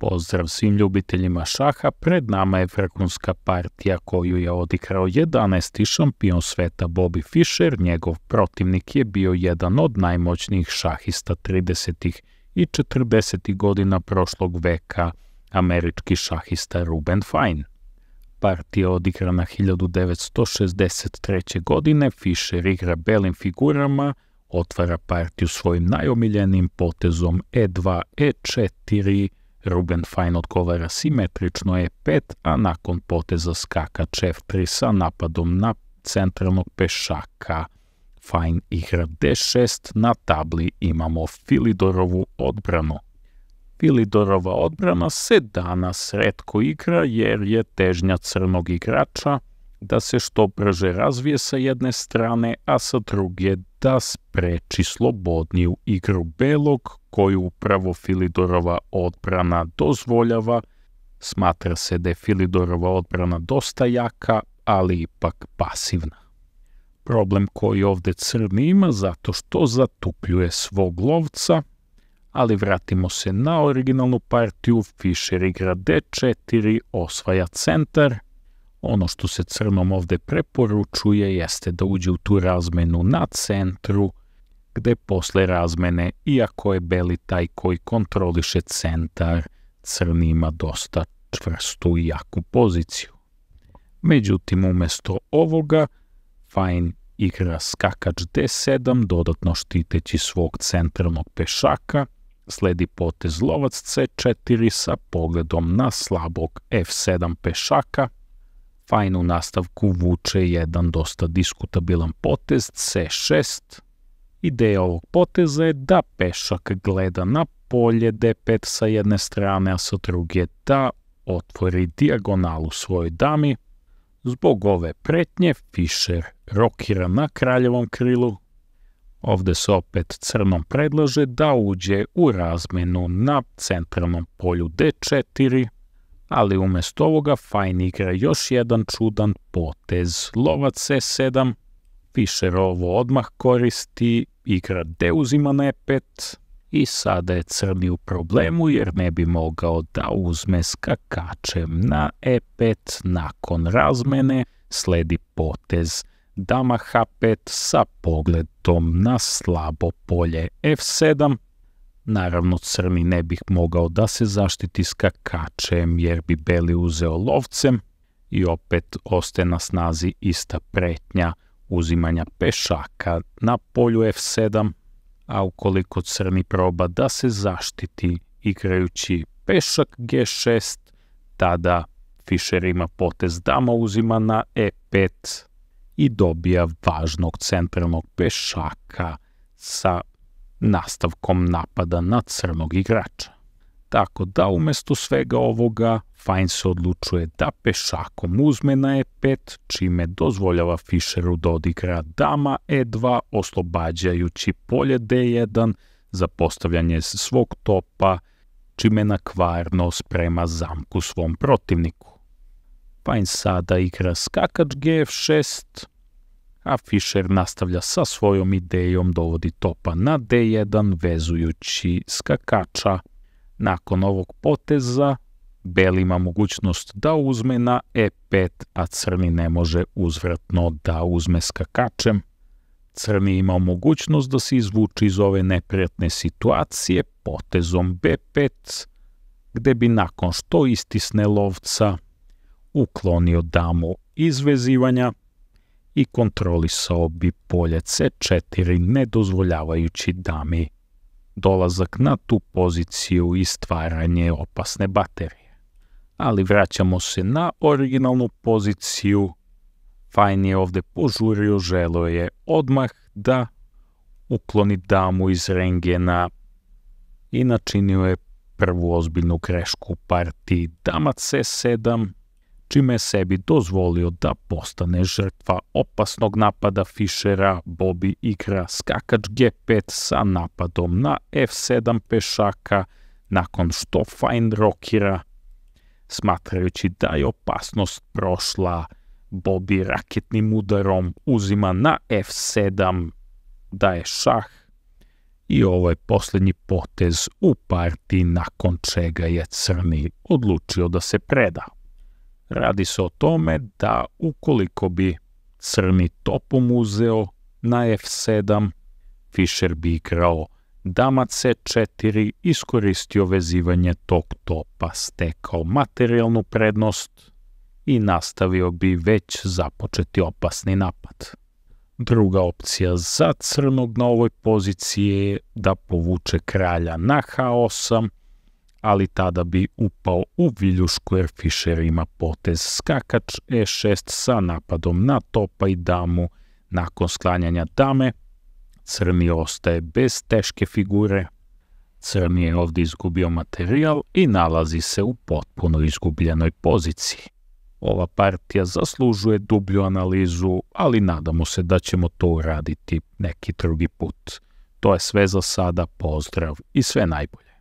Pozdrav svim ljubiteljima šaha, pred nama je vrhunska partija koju je odigrao 11. šampion sveta Bobby Fischer. Njegov protivnik je bio jedan od najmoćnijih šahista 30. i 40. godina prošlog veka, američki šahista Reuben Fine. Partija odigrana 1963. godine, Fischer igra belim figurama, otvara partiju svojim najomiljenijim potezom E2, E4, Reuben Fine odgovara simetrično E5, a nakon poteza skakač F3 sa napadom na centralnog pešaka, Fine igra D6, na tabli imamo Philidorovu odbranu. Philidorova odbrana se danas retko igra jer je težnja crnog igrača da se što brže razvije sa jedne strane, a sa druge da spreči slobodniju igru belog, koju upravo Philidorova odbrana dozvoljava. Smatra se da je Philidorova odbrana dosta jaka, ali ipak pasivna. Problem koji ovdje crni ima zato što zatupljuje svog lovca, ali vratimo se na originalnu partiju. Fischer igra D4, osvaja centar. Ono što se crnom ovdje preporučuje jeste da uđe u tu razmenu na centru, gde posle razmene, iako je beli taj koji kontroliše centar, crni ima dosta čvrstu i jaku poziciju. Međutim, umjesto ovoga, Fine igra skakač D7, dodatno štiteći svog centralnog pešaka. Sledi potez lovac C4 sa pogledom na slabog F7 pešaka. Fine u nastavku vuče jedan dosta diskutabilan potez C6. Ideja ovog poteza je da pešak gleda na polje D5 sa jedne strane, a sa druge da otvori dijagonalu svojoj dami. Zbog ove pretnje Fischer rokira na kraljevom krilu. Ovdje se opet crnom predlaže da uđe u razmenu na centralnom polju D4, ali umjesto ovoga Fine igra još jedan čudan potez lovac E7. Fischer ovo odmah koristi, igra D uzima na E5 i sada je crni u problemu jer ne bi mogao da uzme skakačem na E5. Nakon razmene sledi potez dama H5 sa pogledom na slabo polje F7. Naravno, crni ne bih mogao da se zaštiti skakačem jer bi beli uzeo lovcem i opet ostaje na snazi ista pretnja uzimanja pešaka na polju F7, a ukoliko crni proba da se zaštiti igrajući pešak G6, tada Fischer ima potez dama uzima na E5 i dobija važnog centralnog pešaka sa nastavkom napada na crnog igrača. Tako da umjesto svega ovoga Fine se odlučuje da pešakom uzme na E5, čime dozvoljava Fischeru da odigra dama E2, oslobađajući polje D1 za postavljanje svog topa, čime nakvarno sprema zamku svom protivniku. Fine sada igra skakač Gf6, a Fischer nastavlja sa svojom idejom, dovodi topa na D1 vezujući skakača. Nakon ovog poteza beli ima mogućnost da uzme na E5, a crni ne može uzvratno da uzme skakačem. Crni ima mogućnost da se izvuče iz ove neprijatne situacije potezom B5, gde bi nakon što istisne lovca uklonio damu iz vezivanja i kontrolisao bi polje C4, ne dozvoljavajući dami dolazak na tu poziciju i stvaranje opasne baterije. Ali vraćamo se na originalnu poziciju. Fine je ovdje požurio, želeo je odmah da ukloni damu iz rengena i načinio je prvu ozbiljnu grešku u partiji dama C7, čime je sebi dozvolio da postane žrtva opasnog napada Fischera. Bobby igra skakač G5 sa napadom na F7 pešaka, nakon što Fine rokira. Smatrajući da je opasnost prošla, Bobby raketnim udarom uzima na F7, daje šah I ovo je posljednji potez u partiji nakon čega je crni odlučio da se preda. Radi se o tome da ukoliko bi crni topom uzeo na f7, Fischer bi igrao dama c4, iskoristio vezivanje tog topa, stekao materijalnu prednost i nastavio bi već započeti opasni napad. Druga opcija za crnog na ovoj poziciji je da povuče kralja na h8, ali tada bi upao u viljušku jer Fischer ima potez skakač e6 sa napadom na topa i damu. Nakon sklanjanja dame, crni ostaje bez teške figure. Crni je ovdje izgubio materijal i nalazi se u potpuno izgubljenoj poziciji. Ova partija zaslužuje dublju analizu, ali nadamo se da ćemo to uraditi neki drugi put. To je sve za sada, pozdrav i sve najbolje.